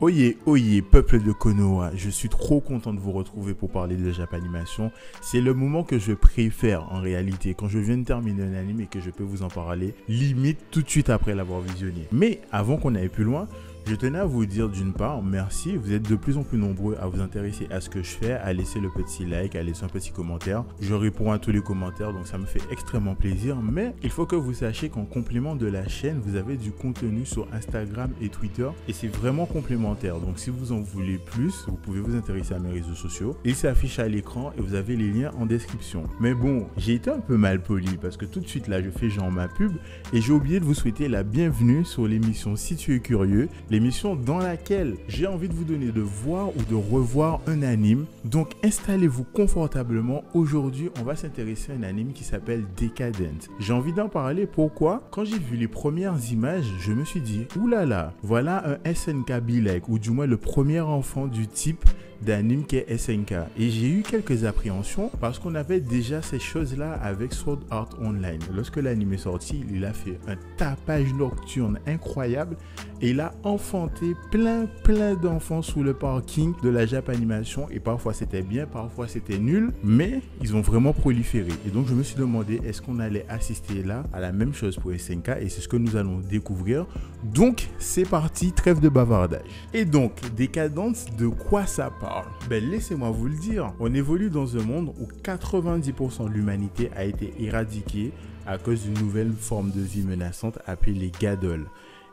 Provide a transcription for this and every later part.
Oyez, oyez, peuple de Konoha, je suis trop content de vous retrouver pour parler de Japanimation. C'est le moment que je préfère en réalité, quand je viens de terminer un anime et que je peux vous en parler, limite tout de suite après l'avoir visionné. Mais avant qu'on aille plus loin, je tenais à vous dire d'une part, merci, vous êtes de plus en plus nombreux à vous intéresser à ce que je fais, à laisser le petit like, à laisser un petit commentaire. Je réponds à tous les commentaires, donc ça me fait extrêmement plaisir. Mais il faut que vous sachiez qu'en complément de la chaîne, vous avez du contenu sur Instagram et Twitter. Et c'est vraiment complémentaire. Donc si vous en voulez plus, vous pouvez vous intéresser à mes réseaux sociaux. Il s'affiche à l'écran et vous avez les liens en description. Mais bon, j'ai été un peu mal poli parce que tout de suite là, je fais genre ma pub. Et j'ai oublié de vous souhaiter la bienvenue sur l'émission Si tu es curieux. L'émission dans laquelle j'ai envie de vous donner de voir ou de revoir un anime. Donc installez-vous confortablement. Aujourd'hui, on va s'intéresser à un anime qui s'appelle Decadence. J'ai envie d'en parler. Pourquoi? Quand j'ai vu les premières images, je me suis dit, oulala, voilà un SNK be-like, ou du moins le premier enfant du type d'anime qu'est SNK. Et j'ai eu quelques appréhensions parce qu'on avait déjà ces choses-là avec Sword Art Online. Lorsque l'anime est sorti, il a fait un tapage nocturne incroyable et il a enfanté plein d'enfants sous le parking de la Japanimation. Et parfois c'était bien, parfois c'était nul, mais ils ont vraiment proliféré. Et donc je me suis demandé, est-ce qu'on allait assister là à la même chose pour SNK? Et c'est ce que nous allons découvrir. Donc c'est parti, trêve de bavardage. Et donc, Décadence, de quoi ça parle? Ben laissez-moi vous le dire. On évolue dans un monde où 90% de l'humanité a été éradiquée à cause d'une nouvelle forme de vie menaçante appelée les Gadols.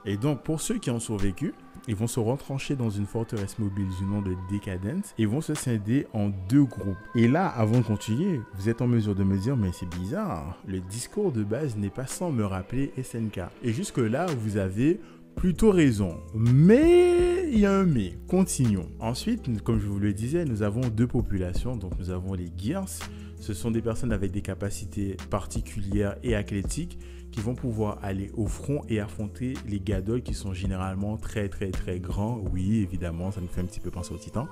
Et donc, pour ceux qui ont survécu, ils vont se retrancher dans une forteresse mobile du nom de Decadence et vont se scinder en deux groupes. Et là, avant de continuer, vous êtes en mesure de me dire, mais c'est bizarre, le discours de base n'est pas sans me rappeler SNK. Et jusque là, vous avez plutôt raison. Mais il y a un mais. Continuons. Ensuite, comme je vous le disais, nous avons deux populations. Donc nous avons les Gears. Ce sont des personnes avec des capacités particulières et athlétiques qui vont pouvoir aller au front et affronter les Gadols qui sont généralement très grands. Oui, évidemment, ça nous fait un petit peu penser aux Titans.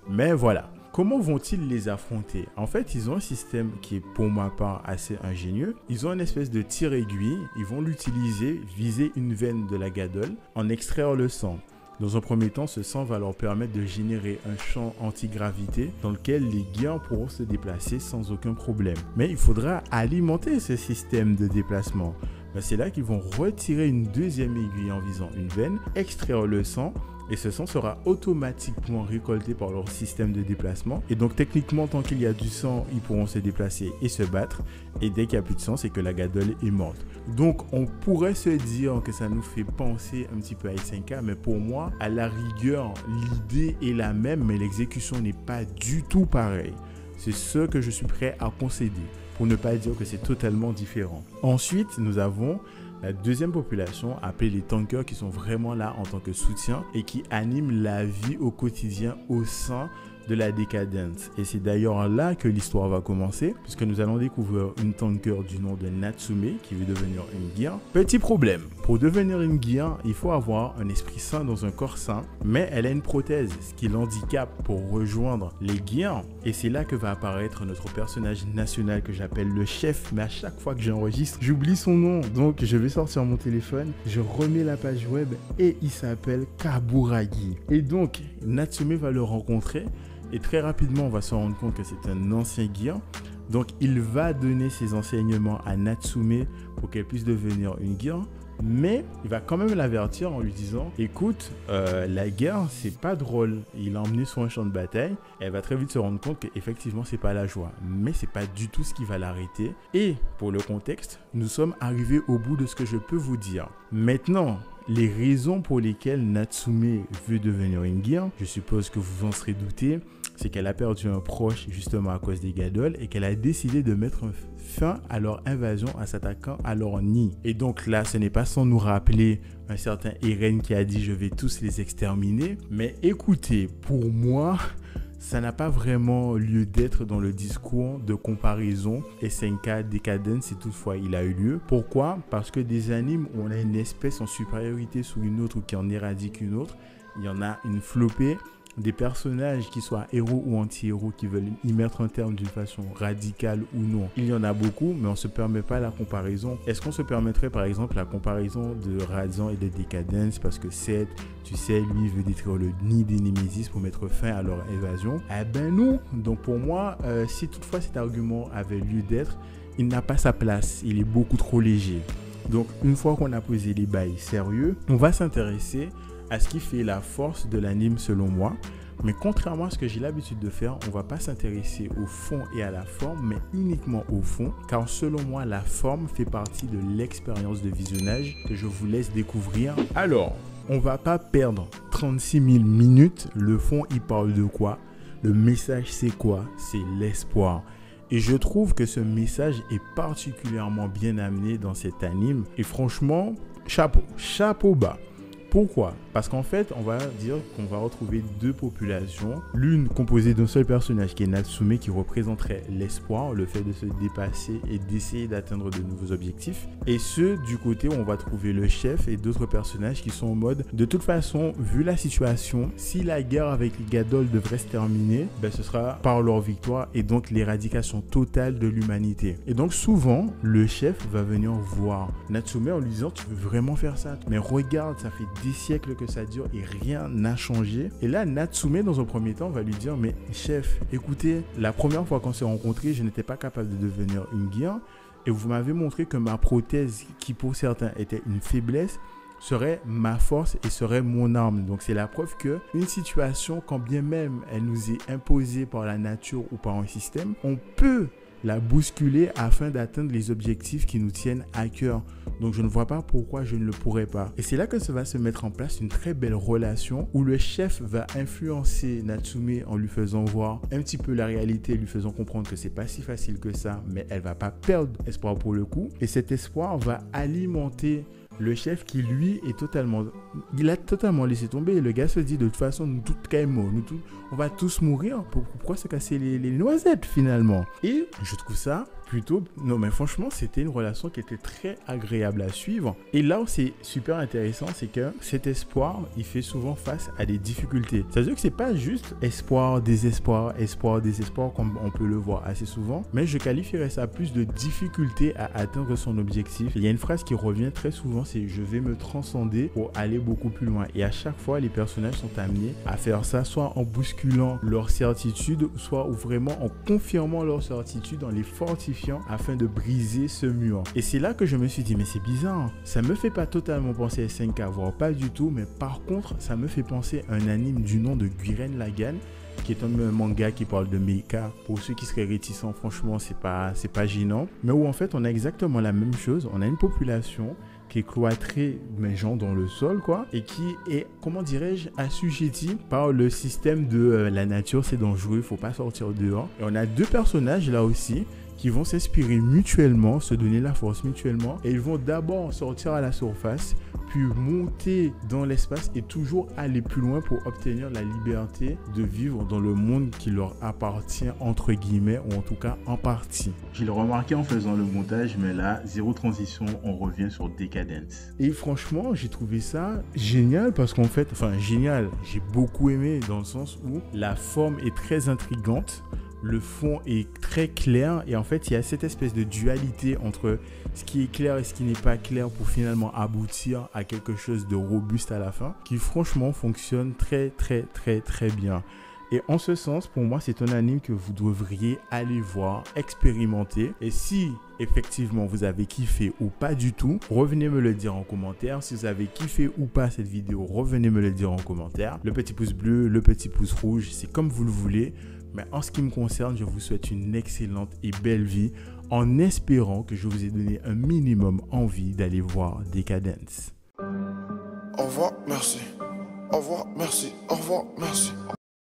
Mais voilà. Comment vont-ils les affronter? En fait, ils ont un système qui est pour ma part assez ingénieux. Ils ont une espèce de tir-aiguille. Ils vont l'utiliser, viser une veine de la Gadol, en extraire le sang. Dans un premier temps, ce sang va leur permettre de générer un champ antigravité dans lequel les Gears pourront se déplacer sans aucun problème. Mais il faudra alimenter ce système de déplacement. C'est là qu'ils vont retirer une deuxième aiguille en visant une veine, extraire le sang, et ce sang sera automatiquement récolté par leur système de déplacement. Et donc techniquement, tant qu'il y a du sang, ils pourront se déplacer et se battre. Et dès qu'il n'y a plus de sang, c'est que la Gadol est morte. Donc on pourrait se dire que ça nous fait penser un petit peu à SNK, mais pour moi, à la rigueur, l'idée est la même, mais l'exécution n'est pas du tout pareille. C'est ce que je suis prêt à concéder, pour ne pas dire que c'est totalement différent. Ensuite, nous avons la deuxième population appelée les tankers qui sont vraiment là en tant que soutien et qui animent la vie au quotidien au sein de la Décadence. Et c'est d'ailleurs là que l'histoire va commencer, puisque nous allons découvrir une tanker du nom de Natsume qui veut devenir une Gear. Petit problème, pour devenir une Gear, il faut avoir un esprit sain dans un corps sain, mais elle a une prothèse, ce qui l'handicape pour rejoindre les Gears. Et c'est là que va apparaître notre personnage national que j'appelle le chef, mais à chaque fois que j'enregistre, j'oublie son nom. Donc je vais sortir mon téléphone, je remets la page web et il s'appelle Kaburagi. Et donc Natsume va le rencontrer. Et très rapidement, on va se rendre compte que c'est un ancien Gear. Donc, il va donner ses enseignements à Natsume pour qu'elle puisse devenir une Gear. Mais il va quand même l'avertir en lui disant, écoute, la guerre, c'est pas drôle. Il l'a emmené sur un champ de bataille. Elle va très vite se rendre compte qu'effectivement, c'est pas la joie. Mais c'est pas du tout ce qui va l'arrêter. Et pour le contexte, nous sommes arrivés au bout de ce que je peux vous dire. Maintenant, les raisons pour lesquelles Natsume veut devenir une Gear, je suppose que vous en serez douté, c'est qu'elle a perdu un proche justement à cause des Gadols et qu'elle a décidé de mettre fin à leur invasion en s'attaquant à leur nid. Et donc là, ce n'est pas sans nous rappeler un certain Eren qui a dit « je vais tous les exterminer ». Mais écoutez, pour moi, ça n'a pas vraiment lieu d'être dans le discours de comparaison SNK Decadence si toutefois il a eu lieu. Pourquoi? Parce que des animes où on a une espèce en supériorité sur une autre ou qui en éradique une autre, il y en a une flopée. des personnages qui soient héros ou anti-héros qui veulent y mettre un terme d'une façon radicale ou non. Il y en a beaucoup, mais on ne se permet pas la comparaison. Est-ce qu'on se permettrait par exemple la comparaison de Radiant et de Decadence parce que Seth, tu sais, lui veut détruire le nid des Némésis pour mettre fin à leur évasion? Eh ben non. Donc pour moi, si toutefois cet argument avait lieu d'être, il n'a pas sa place. Il est beaucoup trop léger. Donc une fois qu'on a posé les bails sérieux, on va s'intéresser à ce qui fait la force de l'anime selon moi. Mais contrairement à ce que j'ai l'habitude de faire, on ne va pas s'intéresser au fond et à la forme, mais uniquement au fond, car selon moi, la forme fait partie de l'expérience de visionnage que je vous laisse découvrir. Alors, on ne va pas perdre 36 000 minutes. Le fond, il parle de quoi? Le message, c'est quoi? C'est l'espoir. Et je trouve que ce message est particulièrement bien amené dans cet anime. Et franchement, chapeau bas. Pourquoi? Parce qu'en fait, on va dire qu'on va retrouver deux populations. L'une composée d'un seul personnage qui est Natsume, qui représenterait l'espoir, le fait de se dépasser et d'essayer d'atteindre de nouveaux objectifs. Et ceux du côté où on va trouver le chef et d'autres personnages qui sont en mode de toute façon, vu la situation, si la guerre avec les Gadol devrait se terminer, ben ce sera par leur victoire et donc l'éradication totale de l'humanité. Et donc souvent, le chef va venir voir Natsume en lui disant: tu veux vraiment faire ça? Mais regarde, ça fait des siècles que ça dure et rien n'a changé. Et là, Natsume, dans un premier temps, va lui dire: mais chef, écoutez, la première fois qu'on s'est rencontrés, je n'étais pas capable de devenir une guerre et vous m'avez montré que ma prothèse, qui pour certains était une faiblesse, serait ma force et serait mon arme. Donc c'est la preuve que une situation, quand bien même elle nous est imposée par la nature ou par un système, on peut la bousculer afin d'atteindre les objectifs qui nous tiennent à cœur. Donc je ne vois pas pourquoi je ne le pourrais pas. Et c'est là que ça va se mettre en place une très belle relation où le chef va influencer Natsume en lui faisant voir un petit peu la réalité, lui faisant comprendre que c'est pas si facile que ça, mais elle va pas perdre espoir pour le coup. Et cet espoir va alimenter le chef qui lui est il a totalement laissé tomber. Le gars se dit: de toute façon, nous tous on va tous mourir. Pourquoi se casser les noisettes finalement? Et je trouve ça plutôt... Non mais franchement, c'était une relation qui était très agréable à suivre. Et là où c'est super intéressant, c'est que cet espoir, il fait souvent face à des difficultés. Ça veut dire que c'est pas juste espoir, désespoir, comme on peut le voir assez souvent, mais je qualifierais ça plus de difficulté à atteindre son objectif. Il y a une phrase qui revient très souvent, c'est: je vais me transcender pour aller beaucoup plus loin. Et à chaque fois, les personnages sont amenés à faire ça, soit en bousculant leur certitude, soit ou vraiment en confirmant leur certitude, en les fortifiant afin de briser ce mur. Et c'est là que je me suis dit: mais c'est bizarre, ça me fait pas totalement penser à SNK, voire pas du tout, mais par contre, ça me fait penser à un anime du nom de Gurren Lagann, qui est un manga qui parle de mecha. Pour ceux qui seraient réticents, franchement, c'est pas gênant. Mais où en fait, on a exactement la même chose. On a une population qui est cloîtrée, mais genre dans le sol, quoi, et qui est, comment dirais-je, assujettie par le système de la nature, c'est dangereux, il faut pas sortir dehors. Et on a deux personnages là aussi qui vont s'inspirer mutuellement, se donner la force mutuellement, et ils vont d'abord sortir à la surface, puis monter dans l'espace et toujours aller plus loin pour obtenir la liberté de vivre dans le monde qui leur appartient, entre guillemets, ou en tout cas en partie. Je l'ai remarqué en faisant le montage, mais là, zéro transition, on revient sur Decadence. Et franchement, j'ai trouvé ça génial parce qu'en fait, génial, j'ai beaucoup aimé dans le sens où la forme est très intrigante. Le fond est très clair et en fait il y a cette espèce de dualité entre ce qui est clair et ce qui n'est pas clair pour finalement aboutir à quelque chose de robuste à la fin qui franchement fonctionne très bien. Et en ce sens, pour moi, c'est un anime que vous devriez aller voir, expérimenter. Et si effectivement vous avez kiffé ou pas du tout, revenez me le dire en commentaire. Si vous avez kiffé ou pas cette vidéo, revenez me le dire en commentaire. Le petit pouce bleu, le petit pouce rouge, c'est comme vous le voulez. Mais en ce qui me concerne, je vous souhaite une excellente et belle vie en espérant que je vous ai donné un minimum envie d'aller voir Decadence. Au revoir, merci. Au revoir, merci. Au revoir, merci.